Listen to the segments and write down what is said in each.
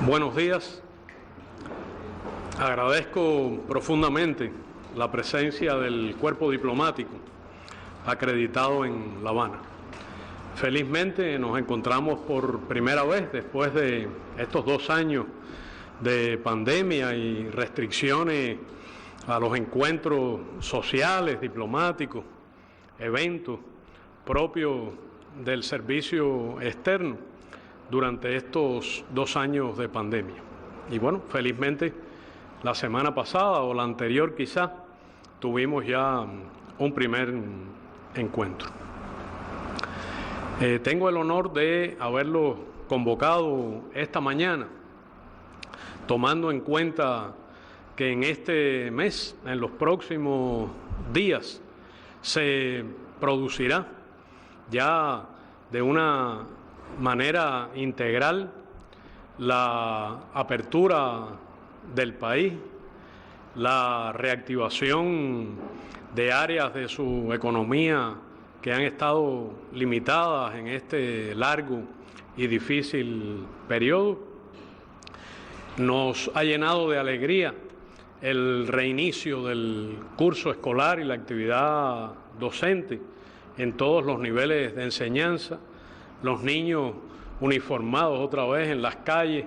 Buenos días. Agradezco profundamente la presencia del cuerpo diplomático acreditado en La Habana. Felizmente nos encontramos por primera vez después de estos 2 años de pandemia y restricciones a los encuentros sociales, diplomáticos, eventos propios del servicio externo durante estos 2 años de pandemia. Y bueno, felizmente la semana pasada o la anterior quizá tuvimos ya un primer encuentro. Tengo el honor de haberlo convocado esta mañana, tomando en cuenta que en este mes, en los próximos días, se producirá ya de una manera integral la apertura del país, la reactivación de áreas de su economía que han estado limitadas en este largo y difícil periodo. Nos ha llenado de alegría el reinicio del curso escolar y la actividad docente en todos los niveles de enseñanza, los niños uniformados otra vez en las calles,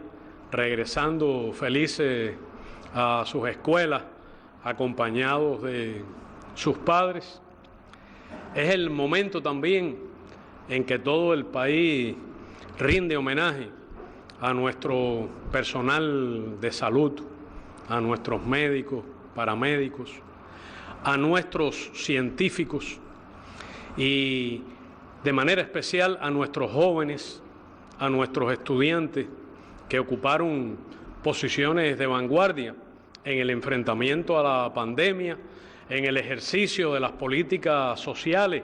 regresando felices a sus escuelas, acompañados de sus padres. Es el momento también en que todo el país rinde homenaje a nuestro personal de salud, a nuestros médicos, paramédicos, a nuestros científicos y de manera especial a nuestros jóvenes, a nuestros estudiantes que ocuparon posiciones de vanguardia en el enfrentamiento a la pandemia, en el ejercicio de las políticas sociales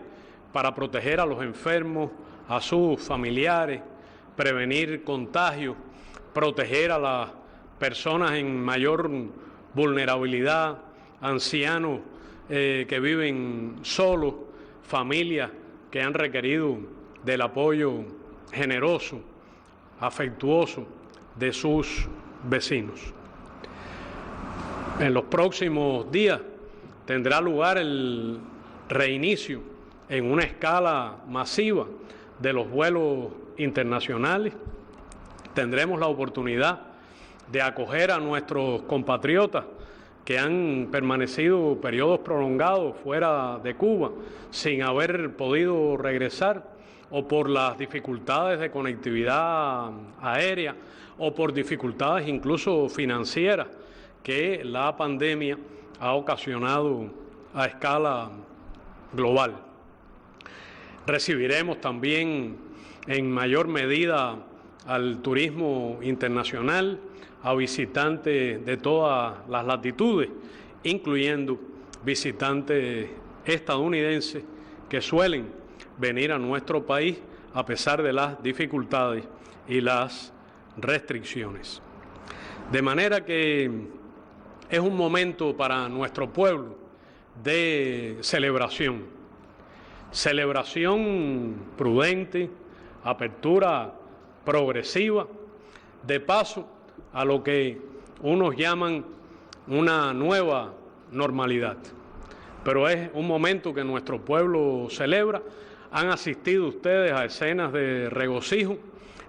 para proteger a los enfermos, a sus familiares, prevenir contagios, proteger a las personas en mayor vulnerabilidad, ancianos que viven solos, familias que han requerido del apoyo generoso, afectuoso de sus vecinos. En los próximos días tendrá lugar el reinicio en una escala masiva de los vuelos internacionales. Tendremos la oportunidad de acoger a nuestros compatriotas que han permanecido periodos prolongados fuera de Cuba sin haber podido regresar, o por las dificultades de conectividad aérea o por dificultades incluso financieras que la pandemia ha ocasionado a escala global. Recibiremos también en mayor medida al turismo internacional, a visitantes de todas las latitudes, incluyendo visitantes estadounidenses que suelen venir a nuestro país a pesar de las dificultades y las restricciones. De manera que es un momento para nuestro pueblo de celebración, celebración prudente, apertura progresiva, de paso a lo que unos llaman una nueva normalidad. Pero es un momento que nuestro pueblo celebra. Han asistido ustedes a escenas de regocijo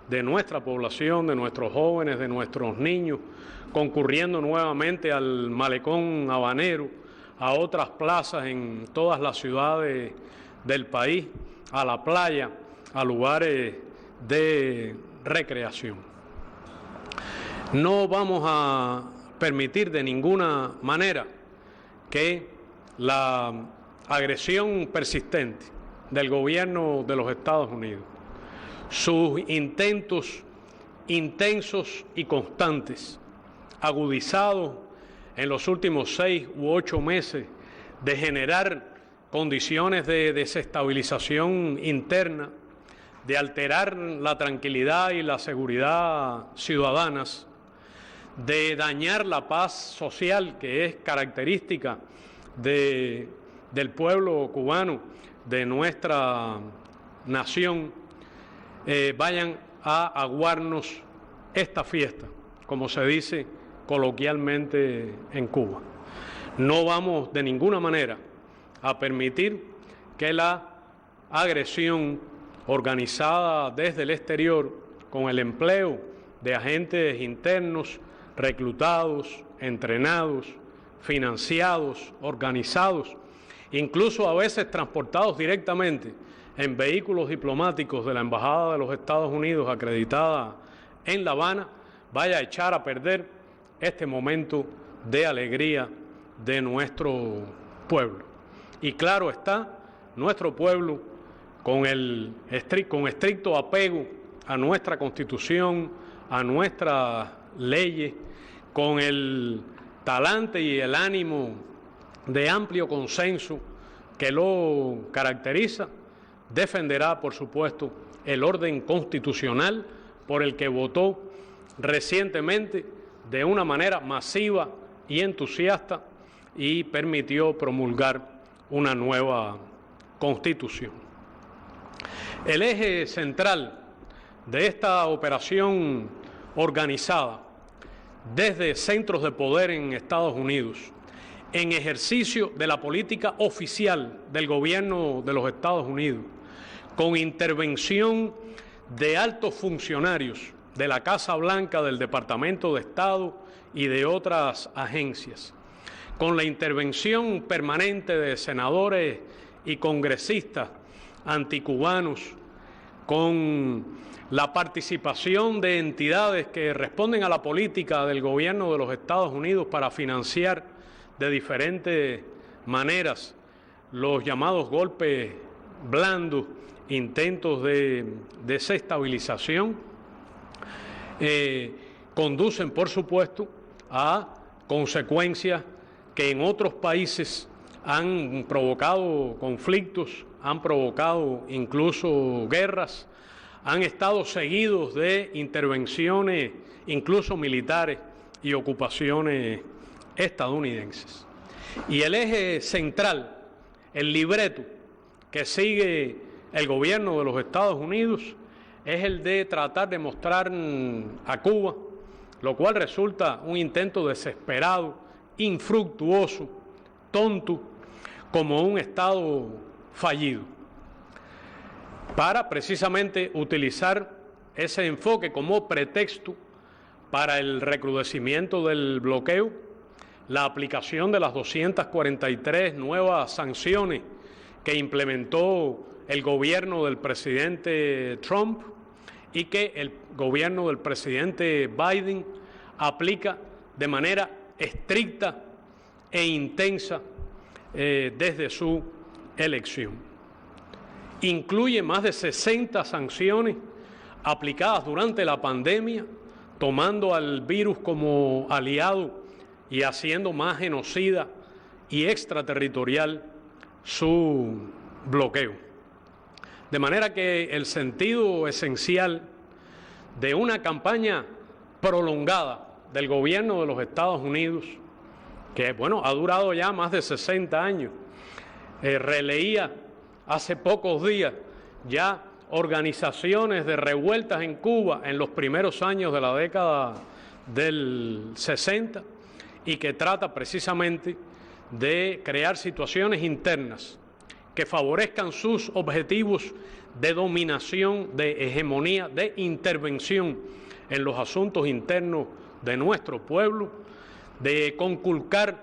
de nuestra población, de nuestros jóvenes, de nuestros niños, concurriendo nuevamente al malecón habanero, a otras plazas en todas las ciudades del país, a la playa, a lugares de recreación. No vamos a permitir de ninguna manera que la agresión persistente del gobierno de los Estados Unidos, sus intentos intensos y constantes, agudizados en los últimos 6 u 8 meses, de generar condiciones de desestabilización interna, de alterar la tranquilidad y la seguridad ciudadanas, de dañar la paz social que es característica del pueblo cubano, de nuestra nación, vayan a aguarnos esta fiesta como se dice coloquialmente en Cuba. No vamos de ninguna manera a permitir que la agresión organizada desde el exterior, con el empleo de agentes internos reclutados, entrenados, financiados, organizados, incluso a veces transportados directamente en vehículos diplomáticos de la Embajada de los Estados Unidos acreditada en La Habana, vaya a echar a perder este momento de alegría de nuestro pueblo. Y claro está, nuestro pueblo, con estricto apego a nuestra Constitución, a nuestras leyes, con el talante y el ánimo de amplio consenso que lo caracteriza, defenderá, por supuesto, el orden constitucional por el que votó recientemente de una manera masiva y entusiasta y permitió promulgar una nueva Constitución. El eje central de esta operación organizada desde centros de poder en Estados Unidos, en ejercicio de la política oficial del gobierno de los Estados Unidos, con intervención de altos funcionarios de la Casa Blanca, del Departamento de Estado y de otras agencias, con la intervención permanente de senadores y congresistas anticubanos, con la participación de entidades que responden a la política del gobierno de los Estados Unidos para financiar de diferentes maneras los llamados golpes blandos, intentos de desestabilización, conducen, por supuesto, a consecuencias que en otros países han provocado conflictos, han provocado incluso guerras, han estado seguidos de intervenciones incluso militares y ocupaciones estadounidenses. Y el eje central, el libreto que sigue el gobierno de los Estados Unidos es el de tratar de mostrar a Cuba, lo cual resulta un intento desesperado, infructuoso, tonto, como un Estado fallido, para precisamente utilizar ese enfoque como pretexto para el recrudecimiento del bloqueo, la aplicación de las 243 nuevas sanciones que implementó el gobierno del presidente Trump y que el gobierno del presidente Biden aplica de manera estricta e intensa desde su elección. Incluye más de 60 sanciones aplicadas durante la pandemia, tomando al virus como aliado y haciendo más genocida y extraterritorial su bloqueo. De manera que el sentido esencial de una campaña prolongada del gobierno de los Estados Unidos, que bueno, ha durado ya más de 60 años, releía hace pocos días ya organizaciones de revueltas en Cuba en los primeros años de la década del 60 y que trata precisamente de crear situaciones internas que favorezcan sus objetivos de dominación, de hegemonía, de intervención en los asuntos internos de nuestro pueblo, de conculcar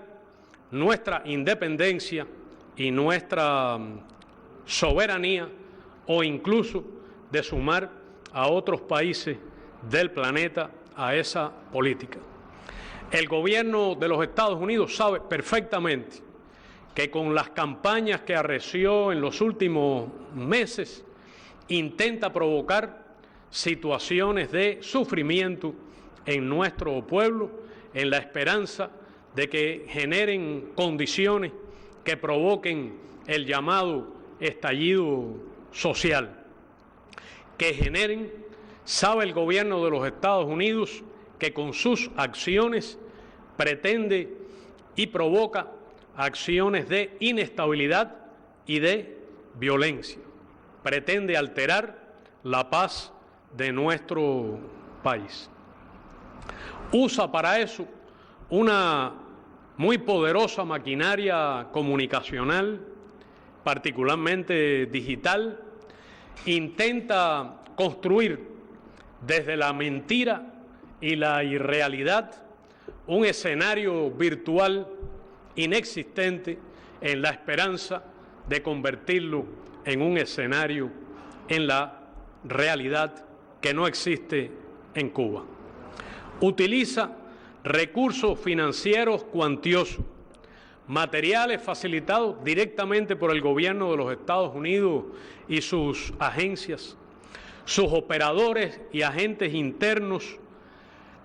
nuestra independencia y nuestra soberanía o incluso de sumar a otros países del planeta a esa política. El gobierno de los Estados Unidos sabe perfectamente que con las campañas que arreció en los últimos meses intenta provocar situaciones de sufrimiento en nuestro pueblo, en la esperanza de que generen condiciones que provoquen el llamado estallido social, que generen, sabe el gobierno de los Estados Unidos que con sus acciones pretende y provoca acciones de inestabilidad y de violencia, pretende alterar la paz de nuestro país. usa para eso una muy poderosa maquinaria comunicacional, particularmente digital, intenta construir desde la mentira y la irrealidad un escenario virtual inexistente en la esperanza de convertirlo en un escenario en la realidad que no existe en Cuba. Utiliza recursos financieros cuantiosos, materiales facilitados directamente por el gobierno de los Estados Unidos y sus agencias. Sus operadores y agentes internos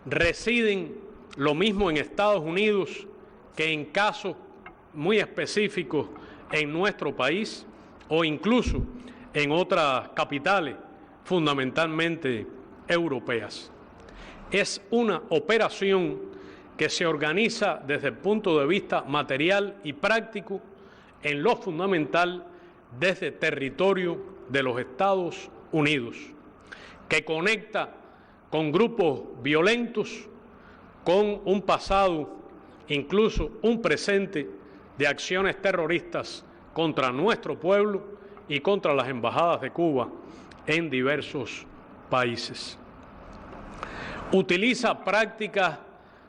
residen lo mismo en Estados Unidos que en casos muy específicos en nuestro país o incluso en otras capitales, fundamentalmente europeas. Es una operación que se organiza desde el punto de vista material y práctico en lo fundamental desde territorio de los Estados Unidos, que conecta con grupos violentos, con un pasado, incluso un presente de acciones terroristas contra nuestro pueblo y contra las embajadas de Cuba en diversos países. Utiliza prácticas,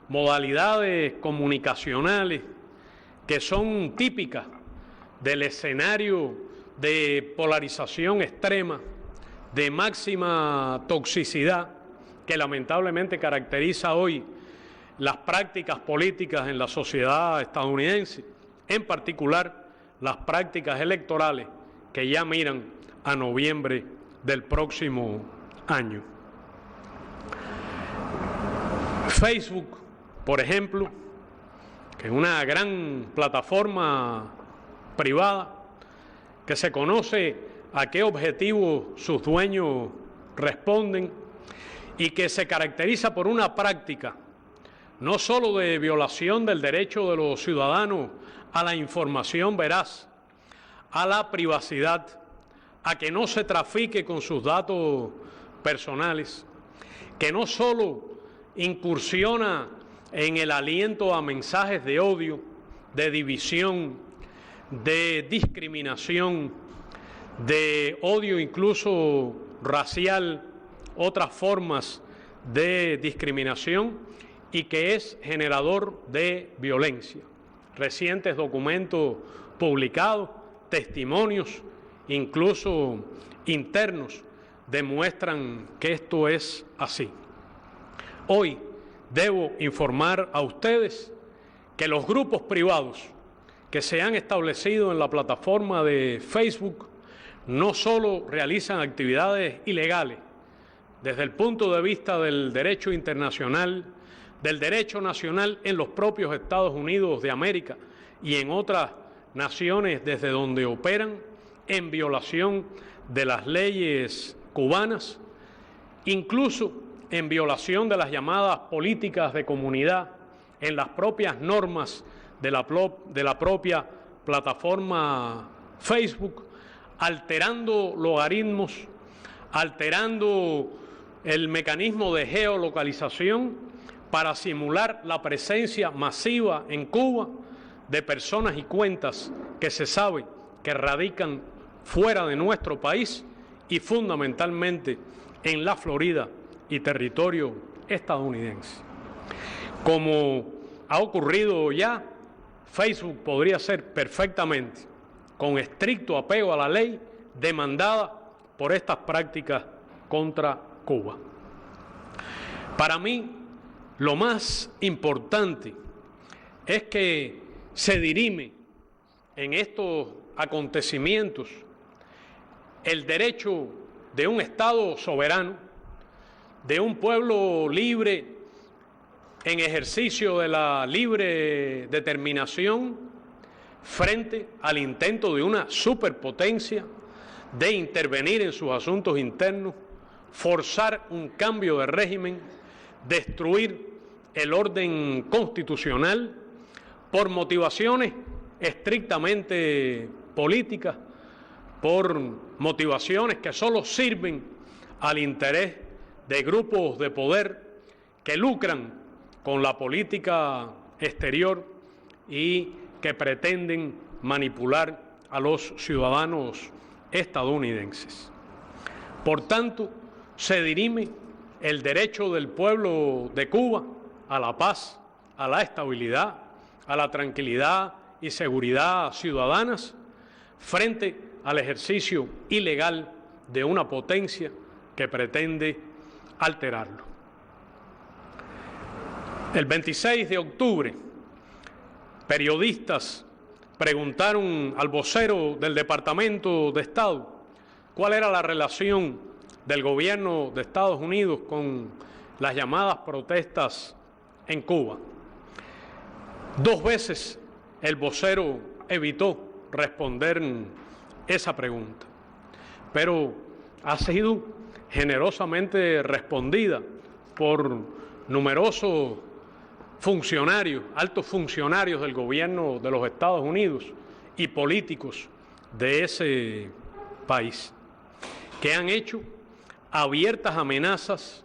modalidades comunicacionales que son típicas del escenario de polarización extrema, de máxima toxicidad que lamentablemente caracteriza hoy las prácticas políticas en la sociedad estadounidense, en particular las prácticas electorales que ya miran a noviembre del próximo año. Facebook, por ejemplo, que es una gran plataforma privada que se conoce a qué objetivos sus dueños responden y que se caracteriza por una práctica no solo de violación del derecho de los ciudadanos a la información veraz, a la privacidad, a que no se trafique con sus datos personales, que no solo incursiona en el aliento a mensajes de odio, de división, de discriminación, de odio incluso racial, otras formas de discriminación, y que es generador de violencia. Recientes documentos publicados, testimonios, incluso internos, demuestran que esto es así. Hoy debo informar a ustedes que los grupos privados que se han establecido en la plataforma de Facebook no solo realizan actividades ilegales desde el punto de vista del derecho internacional, del derecho nacional en los propios Estados Unidos de América y en otras naciones desde donde operan, en violación de las leyes cubanas, incluso en violación de las llamadas políticas de comunidad, en las propias normas de la propia plataforma Facebook, alterando logaritmos, alterando el mecanismo de geolocalización para simular la presencia masiva en Cuba de personas y cuentas que se sabe que radican fuera de nuestro país y fundamentalmente en la Florida y territorio estadounidense. Como ha ocurrido ya, Facebook podría ser perfectamente, con estricto apego a la ley, demandada por estas prácticas contra Cuba. Para mí, lo más importante es que se dirime en estos acontecimientos el derecho de un Estado soberano, de un pueblo libre en ejercicio de la libre determinación frente al intento de una superpotencia de intervenir en sus asuntos internos, forzar un cambio de régimen, destruir el orden constitucional por motivaciones estrictamente políticas, por motivaciones que solo sirven al interés de grupos de poder que lucran con la política exterior y que pretenden manipular a los ciudadanos estadounidenses. Por tanto, se dirime el derecho del pueblo de Cuba a la paz, a la estabilidad, a la tranquilidad y seguridad ciudadanas frente al ejercicio ilegal de una potencia que pretende alterarlo. El 26 de octubre, periodistas preguntaron al vocero del Departamento de Estado cuál era la relación del gobierno de Estados Unidos con las llamadas protestas en Cuba. 2 veces el vocero evitó responder esa pregunta, pero ha sido generosamente respondida por numerosos funcionarios, altos funcionarios del gobierno de los Estados Unidos y políticos de ese país, que han hecho abiertas amenazas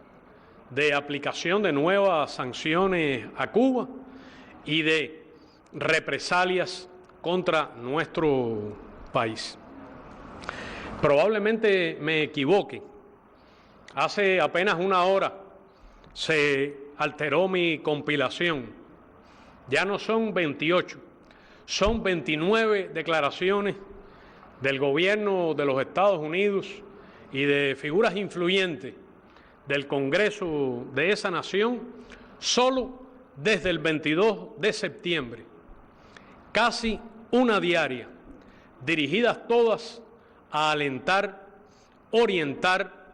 de aplicación de nuevas sanciones a Cuba y de represalias contra nuestro país. Probablemente me equivoque. Hace apenas 1 hora se alteró mi compilación. Ya no son 28, son 29 declaraciones del gobierno de los Estados Unidos y de figuras influyentes del Congreso de esa nación solo desde el 22 de septiembre. Casi una diaria, dirigidas todas a alentar, orientar,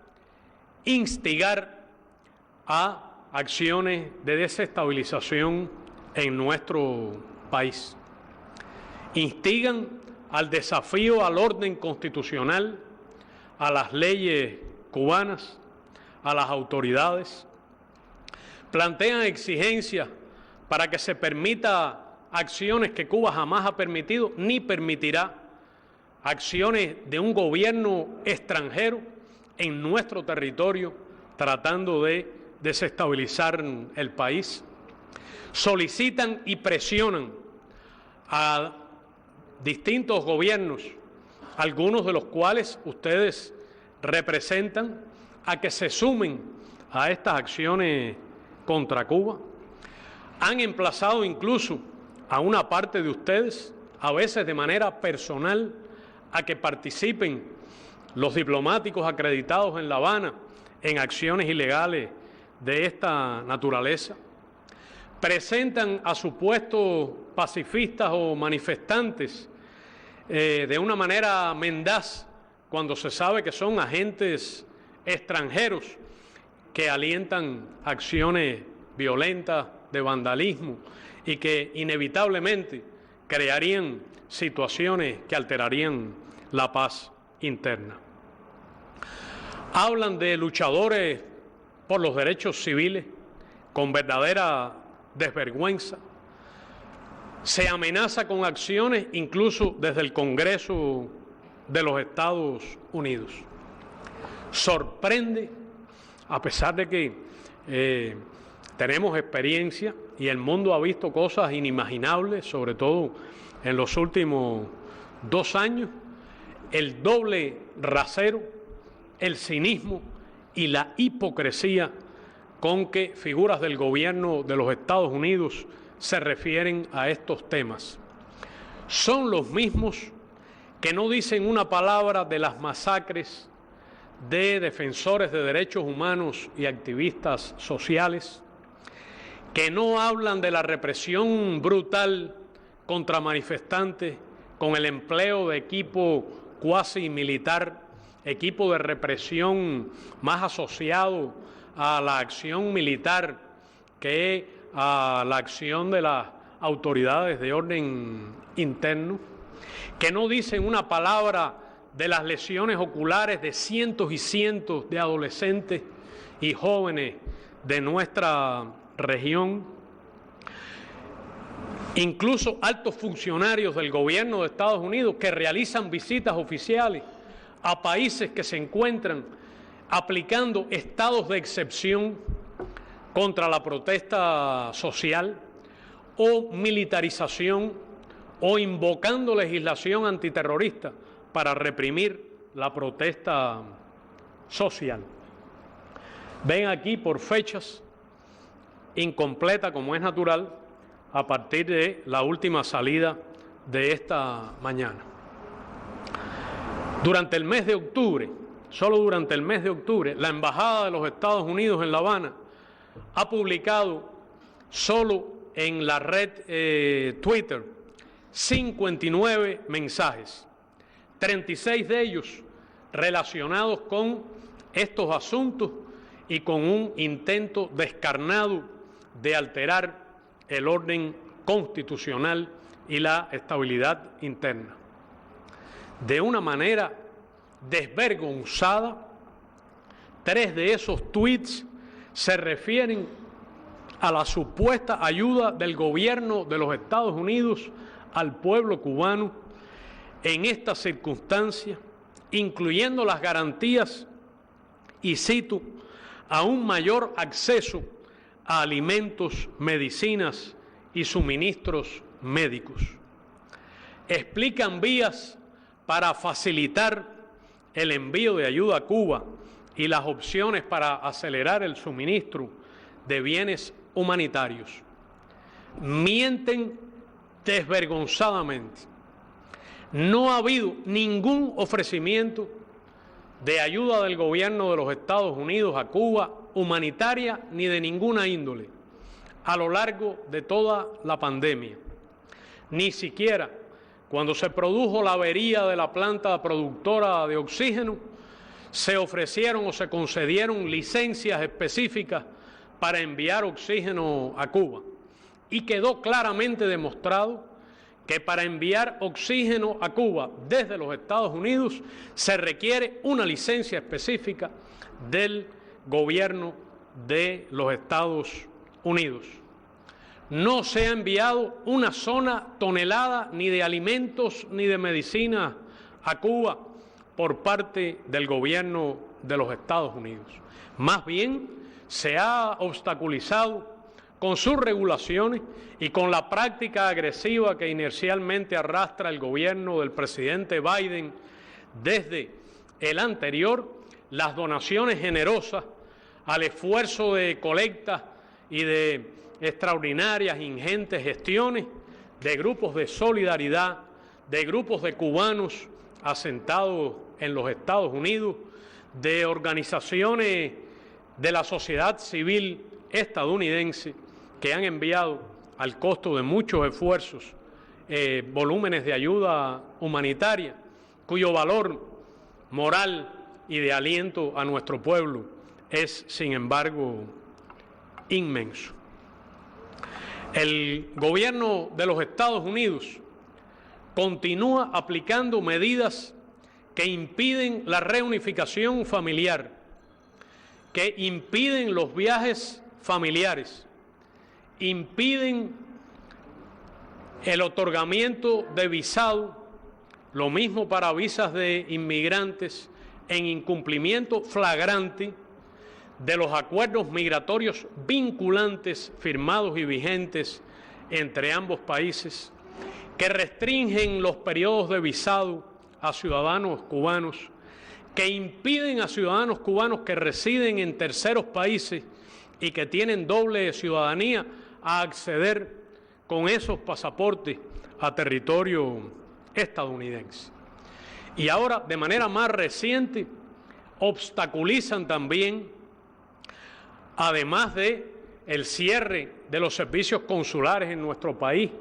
instigar a acciones de desestabilización en nuestro país. Instigan al desafío al orden constitucional, a las leyes cubanas, a las autoridades. Plantean exigencias para que se permita acciones que Cuba jamás ha permitido ni permitirá, acciones de un gobierno extranjero en nuestro territorio tratando de desestabilizar el país. Solicitan y presionan a distintos gobiernos, algunos de los cuales ustedes representan, a que se sumen a estas acciones contra Cuba. Han emplazado incluso a una parte de ustedes, a veces de manera personal, a que participen los diplomáticos acreditados en La Habana en acciones ilegales de esta naturaleza. Presentan a supuestos pacifistas o manifestantes de una manera mendaz, cuando se sabe que son agentes extranjeros que alientan acciones violentas de vandalismo y que inevitablemente crearían situaciones que alterarían la paz interna. Hablan de luchadores por los derechos civiles con verdadera desvergüenza. Se amenaza con acciones incluso desde el Congreso de los Estados Unidos. Sorprende, a pesar de que tenemos experiencia y el mundo ha visto cosas inimaginables, sobre todo en los últimos 2 años, el doble rasero, el cinismo y la hipocresía con que figuras del gobierno de los Estados Unidos se refieren a estos temas. Son los mismos que no dicen una palabra de las masacres de defensores de derechos humanos y activistas sociales, que no hablan de la represión brutal contra manifestantes con el empleo de equipo cuasi militar, equipo de represión más asociado a la acción militar que a la acción de las autoridades de orden interno, que no dicen una palabra de las lesiones oculares de cientos y cientos de adolescentes y jóvenes de nuestra región. Incluso altos funcionarios del gobierno de Estados Unidos que realizan visitas oficiales a países que se encuentran aplicando estados de excepción contra la protesta social o militarización o invocando legislación antiterrorista para reprimir la protesta social. Ven aquí por fechas incompleta, como es natural, a partir de la última salida de esta mañana. Durante el mes de octubre, solo durante el mes de octubre, la Embajada de los Estados Unidos en La Habana ha publicado solo en la red Twitter 59 mensajes, 36 de ellos relacionados con estos asuntos y con un intento descarnado de alterar el orden constitucional y la estabilidad interna. De una manera desvergonzada, 3 de esos tweets se refieren a la supuesta ayuda del gobierno de los Estados Unidos al pueblo cubano en esta circunstancia, incluyendo las garantías, y cito, a un mayor acceso a alimentos, medicinas y suministros médicos. Explican vías para facilitar el envío de ayuda a Cuba y las opciones para acelerar el suministro de bienes humanitarios. Mienten desvergonzadamente. No ha habido ningún ofrecimiento de ayuda del gobierno de los Estados Unidos a Cuba, humanitaria ni de ninguna índole, a lo largo de toda la pandemia. Ni siquiera cuando se produjo la avería de la planta productora de oxígeno, se ofrecieron o se concedieron licencias específicas para enviar oxígeno a Cuba. Y quedó claramente demostrado que para enviar oxígeno a Cuba desde los Estados Unidos se requiere una licencia específica del gobierno de los Estados Unidos. No se ha enviado una sola tonelada ni de alimentos ni de medicinas a Cuba por parte del gobierno de los Estados Unidos. Más bien, se ha obstaculizado con sus regulaciones y con la práctica agresiva que inercialmente arrastra el gobierno del presidente Biden desde el anterior, las donaciones generosas al esfuerzo de colecta y de extraordinarias, ingentes gestiones de grupos de solidaridad, de grupos de cubanos asentados en los Estados Unidos, de organizaciones de la sociedad civil estadounidense que han enviado al costo de muchos esfuerzos volúmenes de ayuda humanitaria, cuyo valor moral y de aliento a nuestro pueblo es, sin embargo, inmenso. El gobierno de los Estados Unidos continúa aplicando medidas que impiden la reunificación familiar, que impiden los viajes familiares, impiden el otorgamiento de visado, lo mismo para visas de inmigrantes, en incumplimiento flagrante de los acuerdos migratorios vinculantes firmados y vigentes entre ambos países, que restringen los periodos de visado a ciudadanos cubanos, que impiden a ciudadanos cubanos que residen en terceros países y que tienen doble ciudadanía a acceder con esos pasaportes a territorio estadounidense. Y ahora, de manera más reciente, obstaculizan también, además de el cierre de los servicios consulares en nuestro país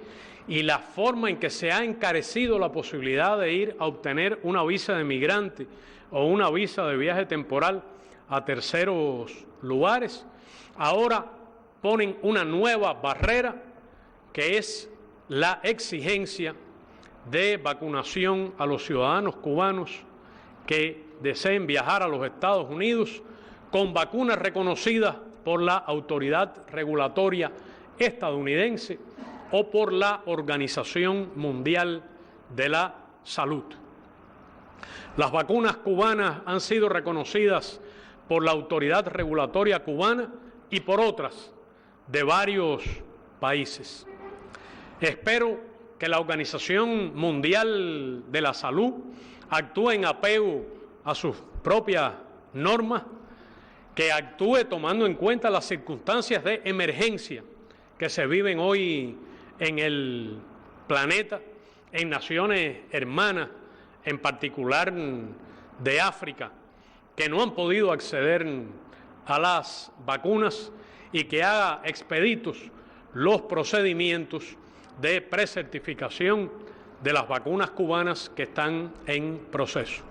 y la forma en que se ha encarecido la posibilidad de ir a obtener una visa de migrante o una visa de viaje temporal a terceros lugares, ahora ponen una nueva barrera que es la exigencia de vacunación a los ciudadanos cubanos que deseen viajar a los Estados Unidos con vacunas reconocidas por la autoridad regulatoria estadounidense o por la Organización Mundial de la Salud. Las vacunas cubanas han sido reconocidas por la autoridad regulatoria cubana y por otras de varios países. Espero que la Organización Mundial de la Salud actúe en apego a sus propias normas, que actúe tomando en cuenta las circunstancias de emergencia que se viven hoy en el planeta, en naciones hermanas, en particular de África, que no han podido acceder a las vacunas, y que haga expeditos los procedimientos de precertificación de las vacunas cubanas que están en proceso.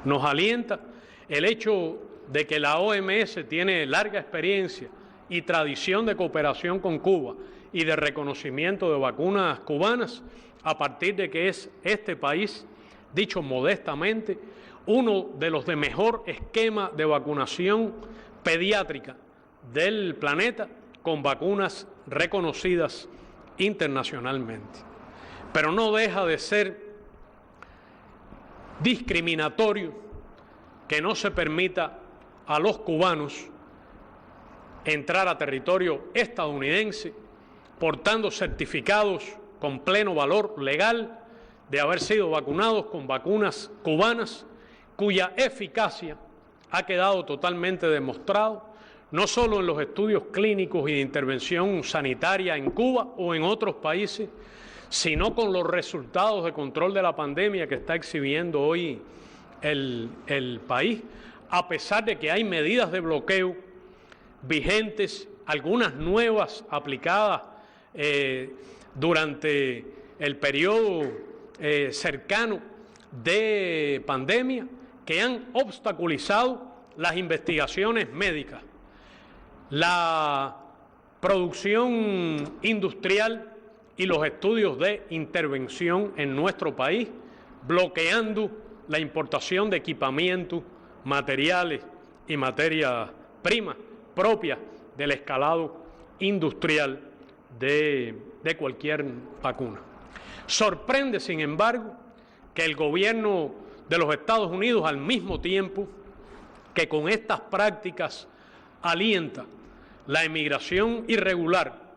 Nos alienta el hecho de que la OMS tiene larga experiencia y tradición de cooperación con Cuba y de reconocimiento de vacunas cubanas, a partir de que es este país, dicho modestamente, uno de los de mejor esquema de vacunación pediátrica del planeta, con vacunas reconocidas internacionalmente. Pero no deja de ser discriminatorio que no se permita a los cubanos entrar a territorio estadounidense portando certificados con pleno valor legal de haber sido vacunados con vacunas cubanas, cuya eficacia ha quedado totalmente demostrado, no solo en los estudios clínicos y de intervención sanitaria en Cuba o en otros países, sino con los resultados de control de la pandemia que está exhibiendo hoy el país, a pesar de que hay medidas de bloqueo vigentes, algunas nuevas aplicadas durante el periodo cercano de pandemia, que han obstaculizado las investigaciones médicas, la producción industrial y los estudios de intervención en nuestro país, bloqueando la importación de equipamientos, materiales y materias primas propias del escalado industrial de cualquier vacuna. Sorprende, sin embargo, que el gobierno de los Estados Unidos, al mismo tiempo que con estas prácticas alienta la emigración irregular,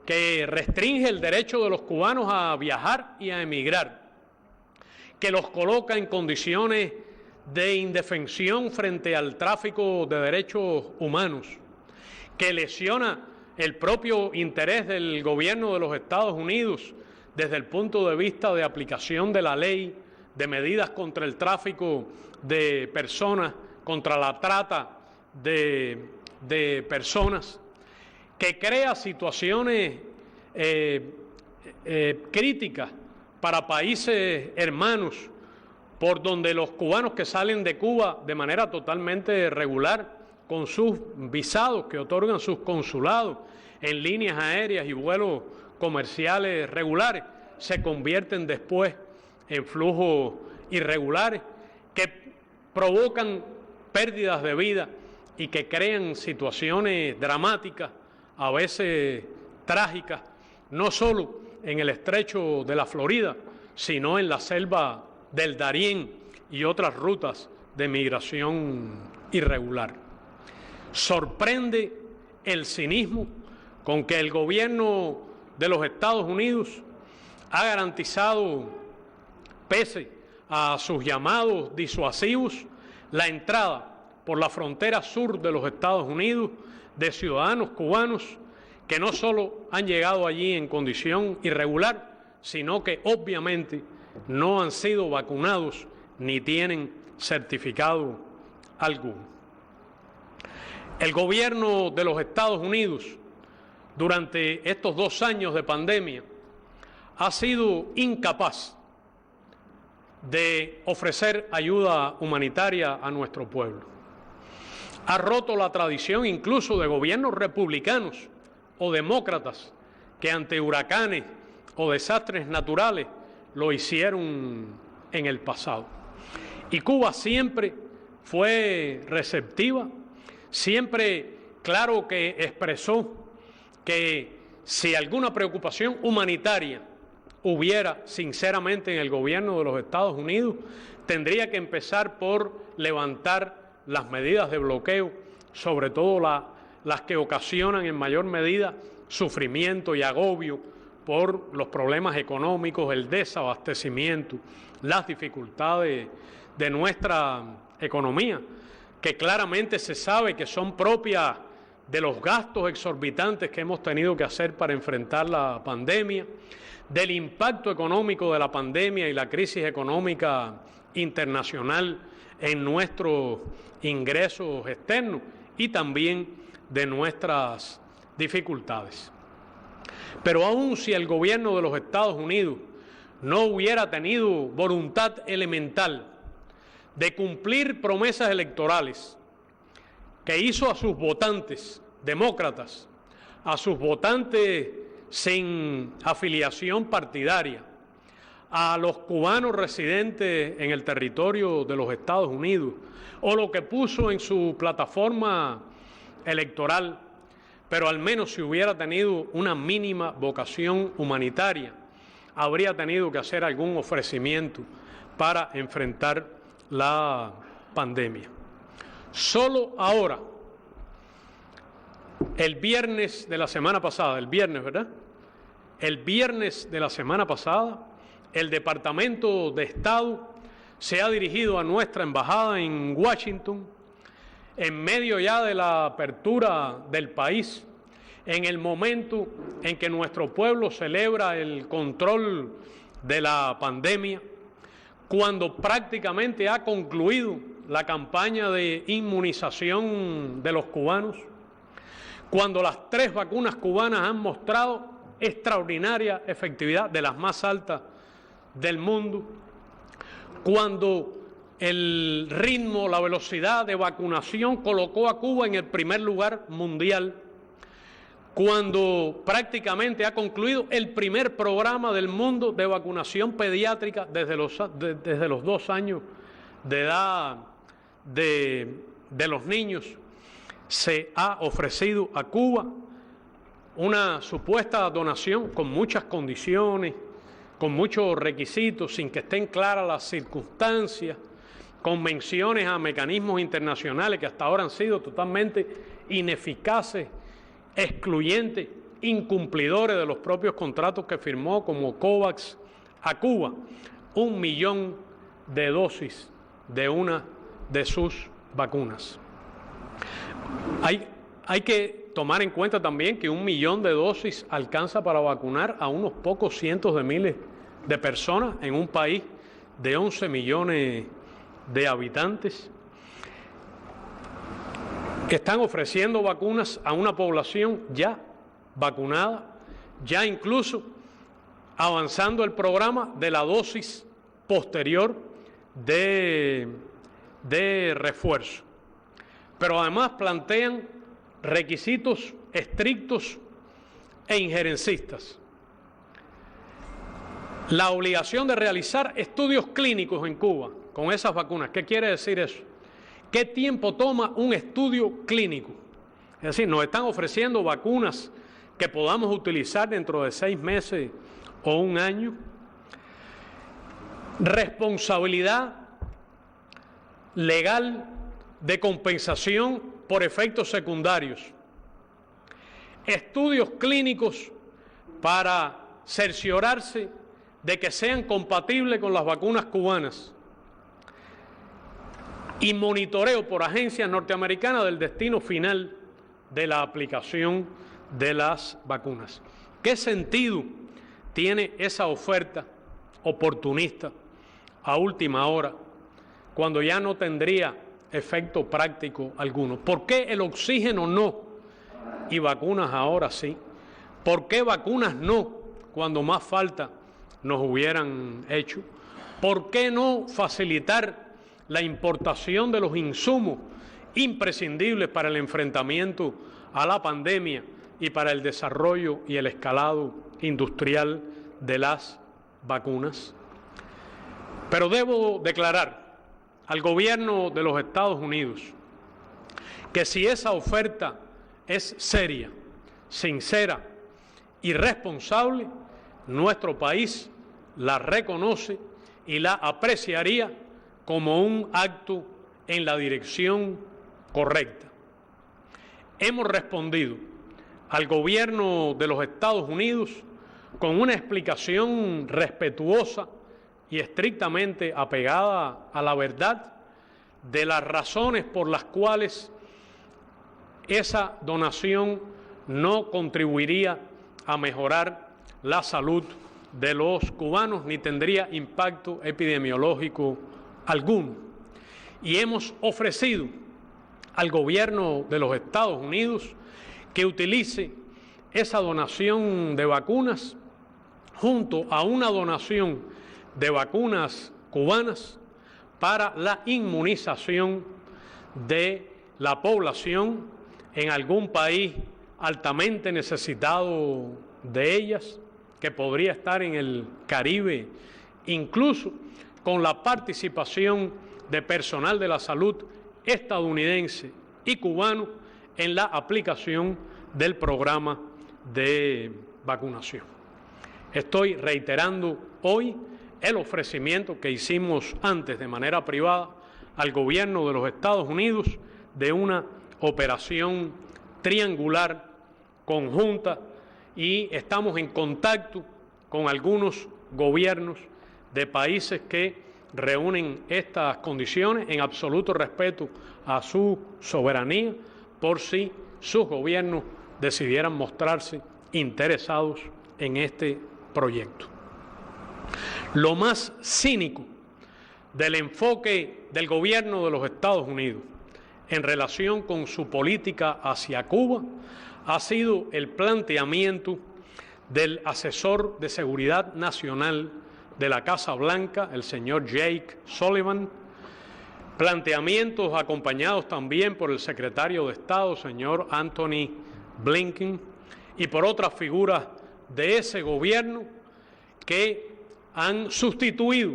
que restringe el derecho de los cubanos a viajar y a emigrar, que los coloca en condiciones de indefensión frente al tráfico de derechos humanos, que lesiona el propio interés del gobierno de los Estados Unidos desde el punto de vista de aplicación de la ley, de medidas contra el tráfico de personas, contra la trata de personas, que crea situaciones críticas para países hermanos, por donde los cubanos que salen de Cuba de manera totalmente regular, con sus visados que otorgan sus consulados en líneas aéreas y vuelos comerciales regulares, se convierten después en flujos irregulares que provocan pérdidas de vida y que crean situaciones dramáticas, a veces trágicas, no solo en el estrecho de la Florida, sino en la selva del Darién y otras rutas de migración irregular. Sorprende el cinismo con que el gobierno de los Estados Unidos ha garantizado, pese a sus llamados disuasivos, la entrada por la frontera sur de los Estados Unidos de ciudadanos cubanos que no solo han llegado allí en condición irregular, sino que obviamente no han sido vacunados ni tienen certificado alguno. El gobierno de los Estados Unidos, durante estos 2 años de pandemia, ha sido incapaz de ofrecer ayuda humanitaria a nuestro pueblo. Ha roto la tradición incluso de gobiernos republicanos o demócratas que ante huracanes o desastres naturales lo hicieron en el pasado. Y Cuba siempre fue receptiva, siempre claro que expresó que si alguna preocupación humanitaria hubiera sinceramente en el gobierno de los Estados Unidos, tendría que empezar por levantar las medidas de bloqueo, sobre todo las que ocasionan en mayor medida sufrimiento y agobio por los problemas económicos, el desabastecimiento, las dificultades de nuestra economía, que claramente se sabe que son propias de los gastos exorbitantes que hemos tenido que hacer para enfrentar la pandemia, del impacto económico de la pandemia y la crisis económica internacional en nuestros ingresos externos y también de nuestras dificultades. Pero aun si el gobierno de los Estados Unidos no hubiera tenido voluntad elemental de cumplir promesas electorales que hizo a sus votantes demócratas, a sus votantes sin afiliación partidaria, a los cubanos residentes en el territorio de los Estados Unidos, o lo que puso en su plataforma electoral, pero al menos si hubiera tenido una mínima vocación humanitaria, habría tenido que hacer algún ofrecimiento para enfrentar la pandemia. Solo ahora, el viernes de la semana pasada, el viernes de la semana pasada, el Departamento de Estado se ha dirigido a nuestra embajada en Washington, en medio ya de la apertura del país, en el momento en que nuestro pueblo celebra el control de la pandemia, cuando prácticamente ha concluido la campaña de inmunización de los cubanos, cuando las 3 vacunas cubanas han mostrado extraordinaria efectividad, de las más altas del mundo, cuando el ritmo, la velocidad de vacunación colocó a Cuba en el primer lugar mundial, cuando prácticamente ha concluido el primer programa del mundo de vacunación pediátrica desde los 2 años de edad de los niños, se ha ofrecido a Cuba una supuesta donación con muchas condiciones, con muchos requisitos, sin que estén claras las circunstancias, con menciones a mecanismos internacionales que hasta ahora han sido totalmente ineficaces, excluyentes, incumplidores de los propios contratos que firmó, como COVAX, a Cuba 1 millón de dosis de una de sus vacunas. Hay que tomar en cuenta también que 1 millón de dosis alcanza para vacunar a unos pocos cientos de miles de personas en un país de 11 millones de habitantes, que están ofreciendo vacunas a una población ya vacunada, ya incluso avanzando el programa de la dosis posterior de refuerzo. Pero además plantean requisitos estrictos e injerencistas. La obligación de realizar estudios clínicos en Cuba con esas vacunas. ¿Qué quiere decir eso? ¿Qué tiempo toma un estudio clínico? Es decir, nos están ofreciendo vacunas que podamos utilizar dentro de 6 meses o 1 año. Responsabilidad legal de compensación por efectos secundarios. Estudios clínicos para cerciorarse de que sean compatibles con las vacunas cubanas. Y monitoreo por agencias norteamericanas del destino final de la aplicación de las vacunas. ¿Qué sentido tiene esa oferta oportunista a última hora, cuando ya no tendría efecto práctico alguno? ¿Por qué el oxígeno no y vacunas ahora sí? ¿Por qué vacunas no cuando más falta nos hubieran hecho? ¿Por qué no facilitar la importación de los insumos imprescindibles para el enfrentamiento a la pandemia y para el desarrollo y el escalado industrial de las vacunas? Pero debo declarar al gobierno de los Estados Unidos que si esa oferta es seria, sincera y responsable, nuestro país la reconoce y la apreciaría como un acto en la dirección correcta. hemos respondido al gobierno de los Estados Unidos con una explicación respetuosa y estrictamente apegada a la verdad de las razones por las cuales esa donación no contribuiría a mejorar la salud de los cubanos ni tendría impacto epidemiológico alguno. Y hemos ofrecido al gobierno de los Estados Unidos que utilice esa donación de vacunas junto a una donación de vacunas cubanas para la inmunización de la población en algún país altamente necesitado de ellas, que podría estar en el Caribe, incluso con la participación de personal de la salud estadounidense y cubano en la aplicación del programa de vacunación. Estoy reiterando hoy el ofrecimiento que hicimos antes de manera privada al gobierno de los Estados Unidos de una operación triangular conjunta, y estamos en contacto con algunos gobiernos de países que reúnen estas condiciones en absoluto respeto a su soberanía, por si sus gobiernos decidieran mostrarse interesados en este proyecto. Lo más cínico del enfoque del gobierno de los Estados Unidos en relación con su política hacia Cuba ha sido el planteamiento del asesor de seguridad nacional de la Casa Blanca, el señor Jake Sullivan, planteamientos acompañados también por el secretario de Estado, señor Anthony Blinken, y por otras figuras de ese gobierno que han sustituido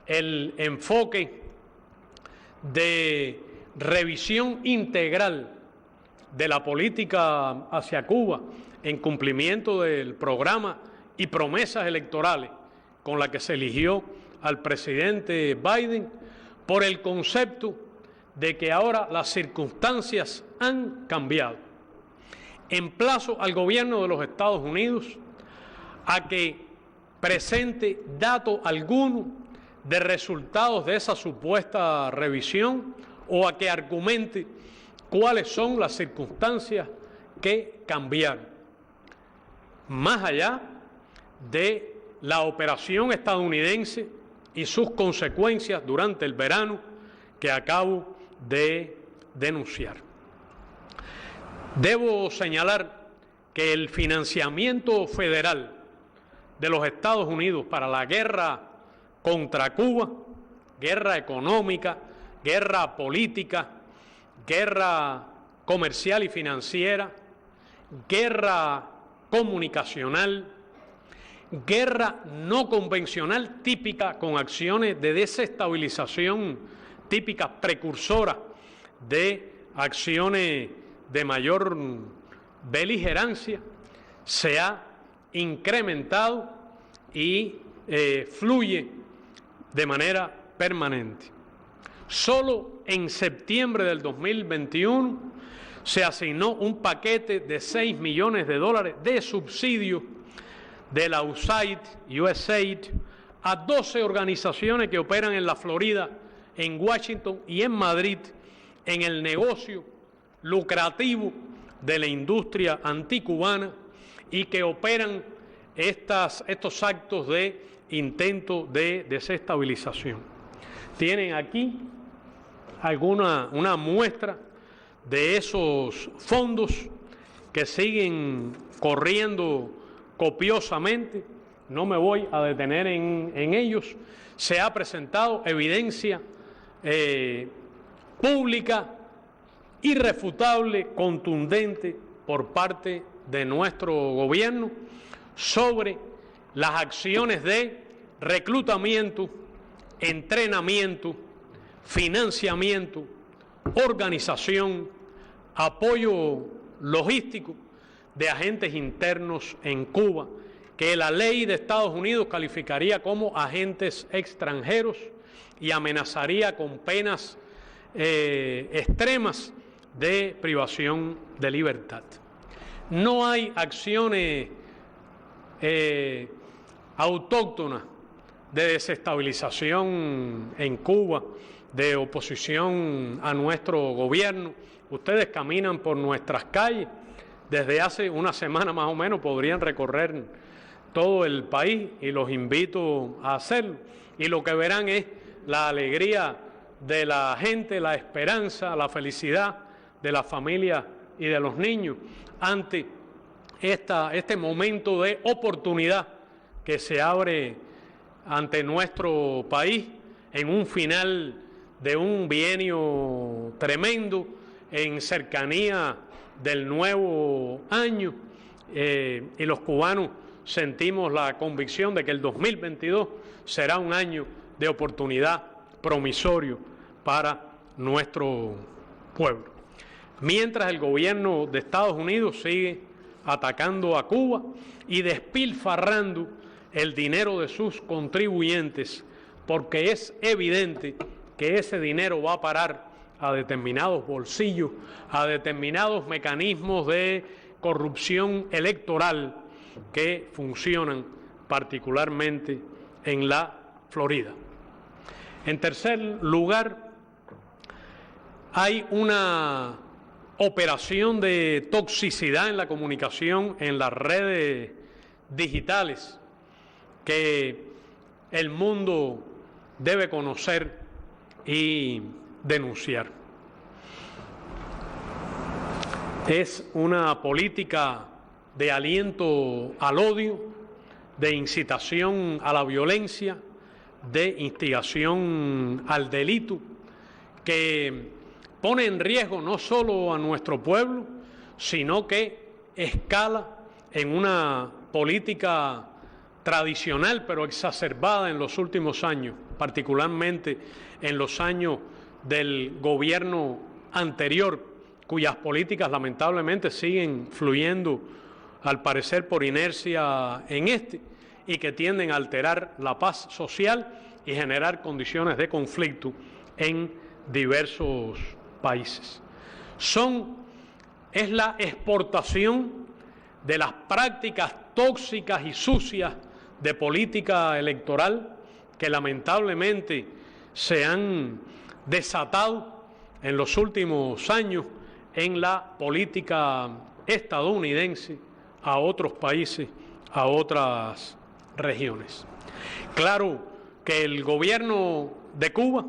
el enfoque de revisión integral de la política hacia Cuba en cumplimiento del programa y promesas electorales con la que se eligió al presidente Biden, por el concepto de que ahora las circunstancias han cambiado. Emplazo al gobierno de los Estados Unidos a que presente dato alguno de resultados de esa supuesta revisión o a que argumente cuáles son las circunstancias que cambiaron, más allá de la operación estadounidense y sus consecuencias durante el verano que acabo de denunciar. Debo señalar que el financiamiento federal de los Estados Unidos para la guerra contra Cuba, guerra económica, guerra política, guerra comercial y financiera, guerra comunicacional, guerra no convencional típica con acciones de desestabilización típicas precursoras de acciones de mayor beligerancia, se ha incrementado y fluye de manera permanente. Solo en septiembre del 2021 se asignó un paquete de $6 millones de subsidio de la USAID a 12 organizaciones que operan en la Florida, en Washington y en Madrid en el negocio lucrativo de la industria anticubana y que operan estos actos de intento de desestabilización. Tienen aquí una muestra de esos fondos que siguen corriendo copiosamente. No me voy a detener en ellos. Se ha presentado evidencia pública, irrefutable, contundente por parte de nuestro gobierno sobre las acciones de reclutamiento, entrenamiento, financiamiento, organización, apoyo logístico de agentes internos en Cuba, que la ley de Estados Unidos calificaría como agentes extranjeros y amenazaría con penas extremas de privación de libertad. No hay acciones autóctonas de desestabilización en Cuba, de oposición a nuestro gobierno. Ustedes caminan por nuestras calles, desde hace una semana más o menos podrían recorrer todo el país y los invito a hacerlo. Y lo que verán es la alegría de la gente, la esperanza, la felicidad de la familia y de los niños ante este momento de oportunidad que se abre ante nuestro país en un final de un bienio tremendo, en cercanía del nuevo año, y los cubanos sentimos la convicción de que el 2022 será un año de oportunidad promisorio para nuestro pueblo. Mientras el gobierno de Estados Unidos sigue atacando a Cuba y despilfarrando el dinero de sus contribuyentes, porque es evidente que ese dinero va a parar a determinados bolsillos, a determinados mecanismos de corrupción electoral que funcionan particularmente en la Florida. En tercer lugar, hay una operación de toxicidad en la comunicación en las redes digitales que el mundo debe conocer y denunciar. Es una política de aliento al odio, de incitación a la violencia, de instigación al delito, que pone en riesgo no solo a nuestro pueblo, sino que escala en una política tradicional, pero exacerbada en los últimos años, particularmente en los años del gobierno anterior, cuyas políticas lamentablemente siguen fluyendo, al parecer por inercia, en este, y que tienden a alterar la paz social y generar condiciones de conflicto en diversos países. Es la exportación de las prácticas tóxicas y sucias de política electoral que lamentablemente se han desatado en los últimos años en la política estadounidense a otros países, a otras regiones. Claro que el gobierno de Cuba,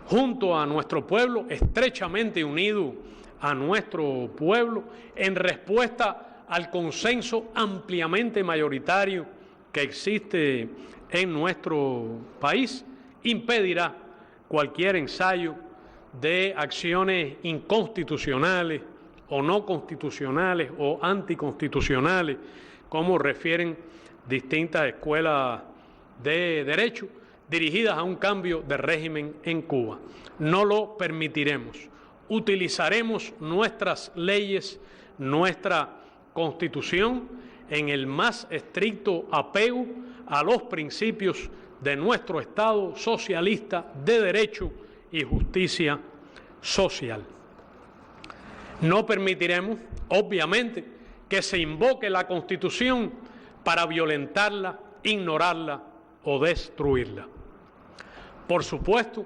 junto a nuestro pueblo, estrechamente unido a nuestro pueblo, en respuesta al consenso ampliamente mayoritario que existe en nuestro país, impedirá cualquier ensayo de acciones inconstitucionales o no constitucionales o anticonstitucionales, como refieren distintas escuelas de derecho dirigidas a un cambio de régimen en Cuba. No lo permitiremos. Utilizaremos nuestras leyes, nuestra Constitución, en el más estricto apego a los principios de nuestro Estado socialista de derecho y justicia social. No permitiremos, obviamente, que se invoque la Constitución para violentarla, ignorarla o destruirla. Por supuesto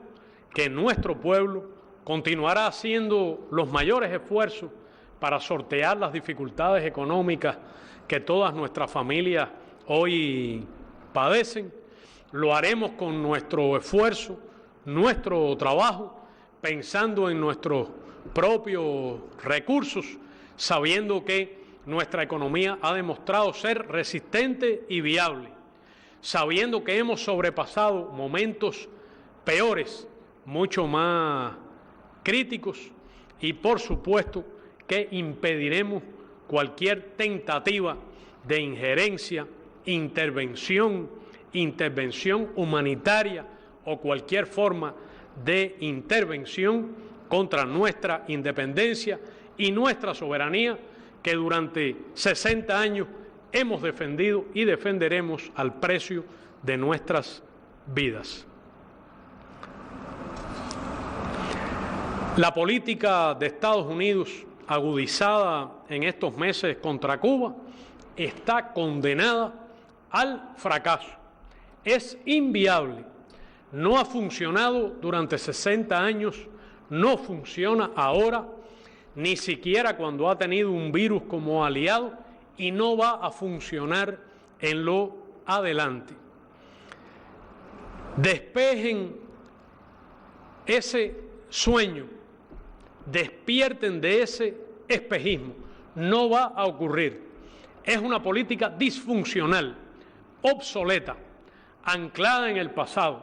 que nuestro pueblo continuará haciendo los mayores esfuerzos para sortear las dificultades económicas que todas nuestras familias hoy padecen. Lo haremos con nuestro esfuerzo, nuestro trabajo, pensando en nuestros propios recursos, sabiendo que nuestra economía ha demostrado ser resistente y viable, sabiendo que hemos sobrepasado momentos peores, mucho más críticos, y por supuesto que impediremos cualquier tentativa de injerencia, intervención humanitaria o cualquier forma de intervención contra nuestra independencia y nuestra soberanía, que durante 60 años hemos defendido y defenderemos al precio de nuestras vidas. La política de Estados Unidos, agudizada en estos meses contra Cuba, está condenada al fracaso. Es inviable. No ha funcionado durante 60 años, no funciona ahora, ni siquiera cuando ha tenido un virus como aliado, y no va a funcionar en lo adelante. Despejen ese sueño, despierten de ese espejismo. No va a ocurrir. Es una política disfuncional, obsoleta, anclada en el pasado,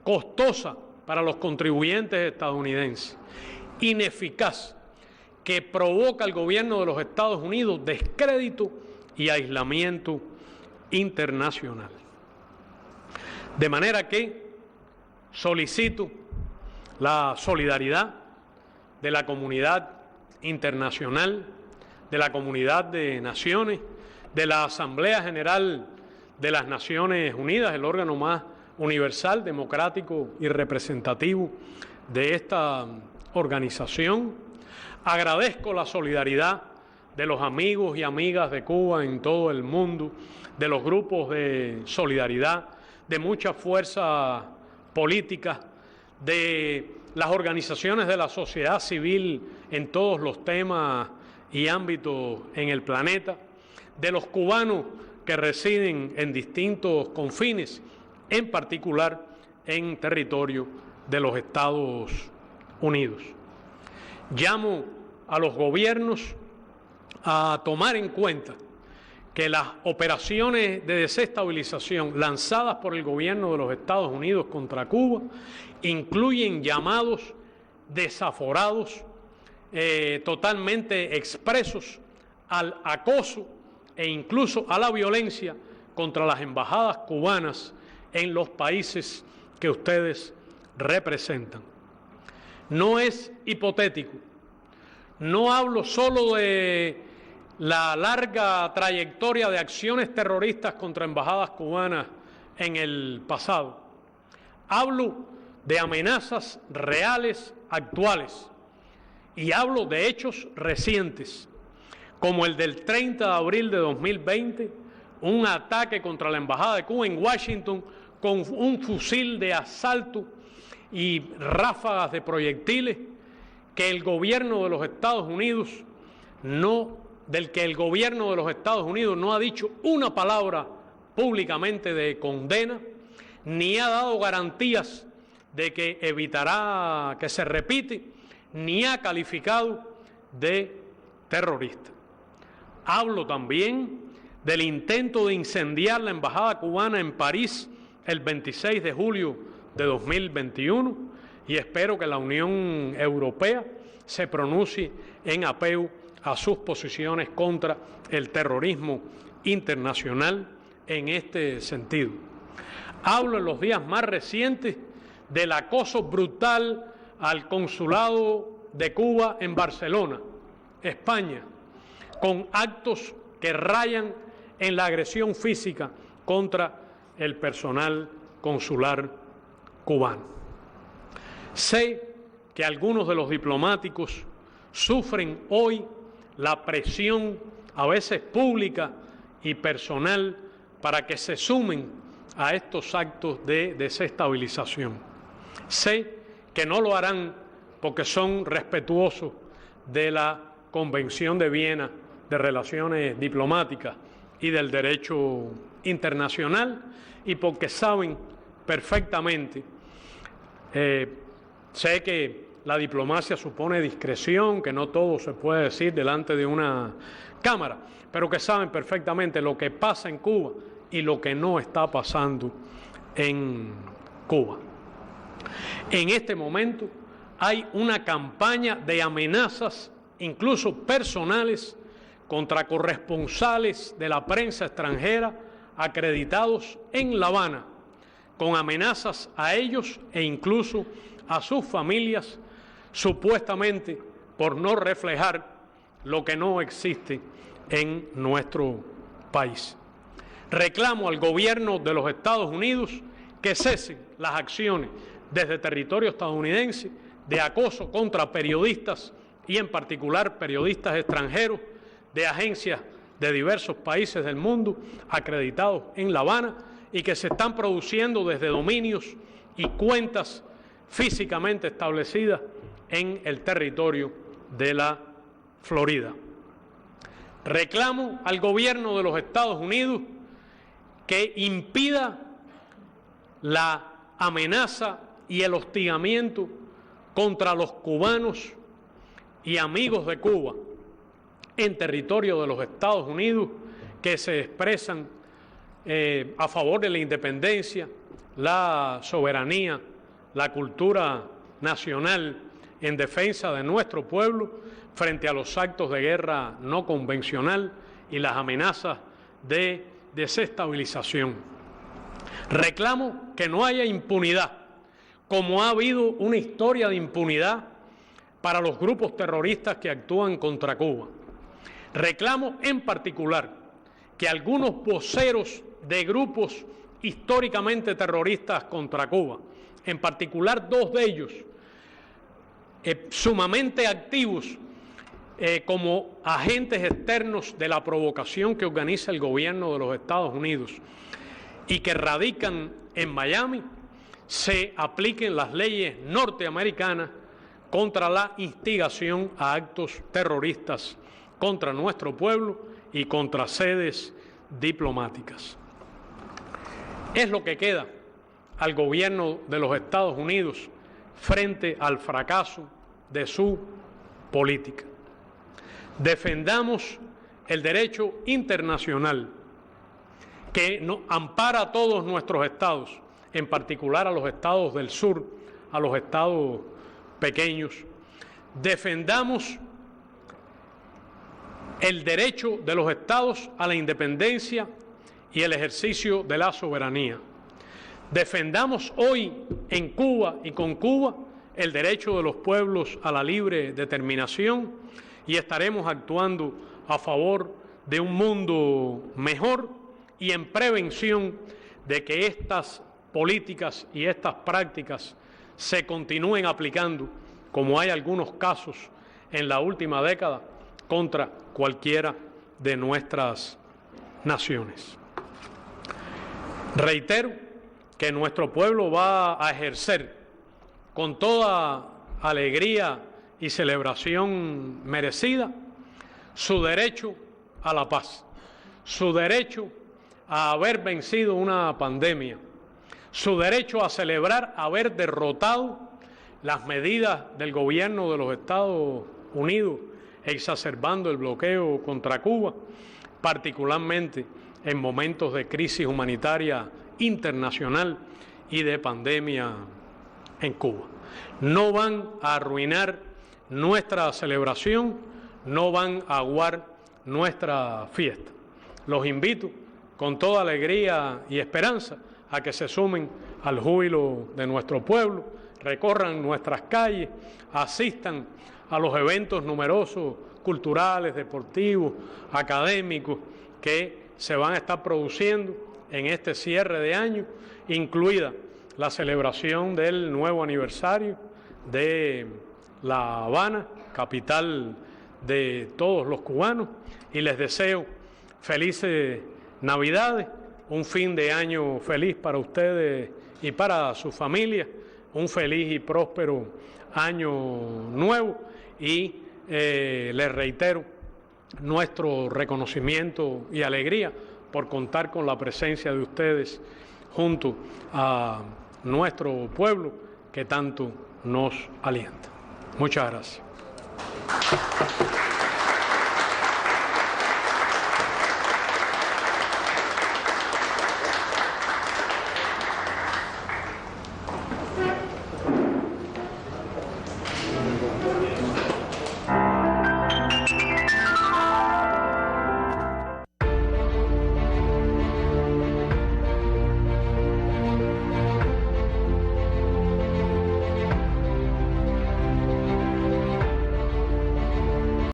costosa para los contribuyentes estadounidenses, ineficaz, que provoca al gobierno de los Estados Unidos descrédito y aislamiento internacional. De manera que solicito la solidaridad de la comunidad internacional, de la comunidad de naciones, de la Asamblea General de las Naciones Unidas, el órgano más universal, democrático y representativo de esta organización. Agradezco la solidaridad de los amigos y amigas de Cuba en todo el mundo, de los grupos de solidaridad, de muchas fuerzas políticas, de las organizaciones de la sociedad civil en todos los temas y ámbitos en el planeta, de los cubanos que residen en distintos confines, en particular en territorio de los Estados Unidos. Llamo a los gobiernos a tomar en cuenta que las operaciones de desestabilización lanzadas por el gobierno de los Estados Unidos contra Cuba incluyen llamados desaforados, totalmente expresos al acoso e incluso a la violencia contra las embajadas cubanas en los países que ustedes representan. No es hipotético. No hablo solo de la larga trayectoria de acciones terroristas contra embajadas cubanas en el pasado. Hablo de amenazas reales, actuales, y hablo de hechos recientes, como el del 30 de abril de 2020, un ataque contra la Embajada de Cuba en Washington con un fusil de asalto y ráfagas de proyectiles que el gobierno de los Estados Unidos no ha dicho una palabra públicamente de condena, ni ha dado garantías de que evitará que se repite, ni ha calificado de terrorista. Hablo también del intento de incendiar la embajada cubana en París el 26 de julio de 2021 y espero que la Unión Europea se pronuncie en apego a sus posiciones contra el terrorismo internacional en este sentido. Hablo en los días más recientes del acoso brutal al consulado de Cuba en Barcelona, España, con actos que rayan en la agresión física contra el personal consular cubano. Sé que algunos de los diplomáticos sufren hoy la presión, a veces pública y personal, para que se sumen a estos actos de desestabilización. Sé que no lo harán porque son respetuosos de la Convención de Viena de Relaciones Diplomáticas y del derecho internacional y porque saben perfectamente, sé que la diplomacia supone discreción, que no todo se puede decir delante de una cámara, pero que saben perfectamente lo que pasa en Cuba y lo que no está pasando en Cuba. En este momento hay una campaña de amenazas, incluso personales, contra corresponsales de la prensa extranjera acreditados en La Habana, con amenazas a ellos e incluso a sus familias, supuestamente por no reflejar lo que no existe en nuestro país. Reclamo al gobierno de los Estados Unidos que cesen las acciones desde territorio estadounidense de acoso contra periodistas y en particular periodistas extranjeros de agencias de diversos países del mundo acreditados en La Habana y que se están produciendo desde dominios y cuentas físicamente establecidas en el territorio de la Florida. Reclamo al gobierno de los Estados Unidos que impida la amenaza y el hostigamiento contra los cubanos y amigos de Cuba en territorio de los Estados Unidos que se expresan a favor de la independencia, la soberanía, la cultura nacional en defensa de nuestro pueblo frente a los actos de guerra no convencional y las amenazas de desestabilización. Reclamo que no haya impunidad, como ha habido una historia de impunidad para los grupos terroristas que actúan contra Cuba. Reclamo en particular que algunos voceros de grupos históricamente terroristas contra Cuba, en particular dos de ellos, sumamente activos como agentes externos de la provocación que organiza el gobierno de los Estados Unidos y que radican en Miami, se apliquen las leyes norteamericanas contra la instigación a actos terroristas contra nuestro pueblo y contra sedes diplomáticas. Es lo que queda al gobierno de los Estados Unidos frente al fracaso de su política. Defendamos el derecho internacional que ampara a todos nuestros estados, en particular a los estados del sur, a los estados pequeños. Defendamos el derecho de los estados a la independencia y el ejercicio de la soberanía. Defendamos hoy en Cuba y con Cuba el derecho de los pueblos a la libre determinación y estaremos actuando a favor de un mundo mejor y en prevención de que estas políticas y estas prácticas se continúen aplicando, como hay algunos casos en la última década, contra cualquiera de nuestras naciones. Reitero que nuestro pueblo va a ejercer con toda alegría y celebración merecida su derecho a la paz, su derecho a haber vencido una pandemia, su derecho a celebrar haber derrotado las medidas del gobierno de los Estados Unidos exacerbando el bloqueo contra Cuba, particularmente en momentos de crisis humanitaria internacional y de pandemia en Cuba. No van a arruinar nuestra celebración, no van a aguar nuestra fiesta. Los invito con toda alegría y esperanza a que se sumen al júbilo de nuestro pueblo, recorran nuestras calles, asistan a los eventos numerosos, culturales, deportivos, académicos, que se van a estar produciendo en este cierre de año, incluida la celebración del nuevo aniversario de La Habana, capital de todos los cubanos, y les deseo felices Navidades, un fin de año feliz para ustedes y para su familia, un feliz y próspero año nuevo y les reitero nuestro reconocimiento y alegría por contar con la presencia de ustedes junto a nuestro pueblo que tanto nos alienta. Muchas gracias.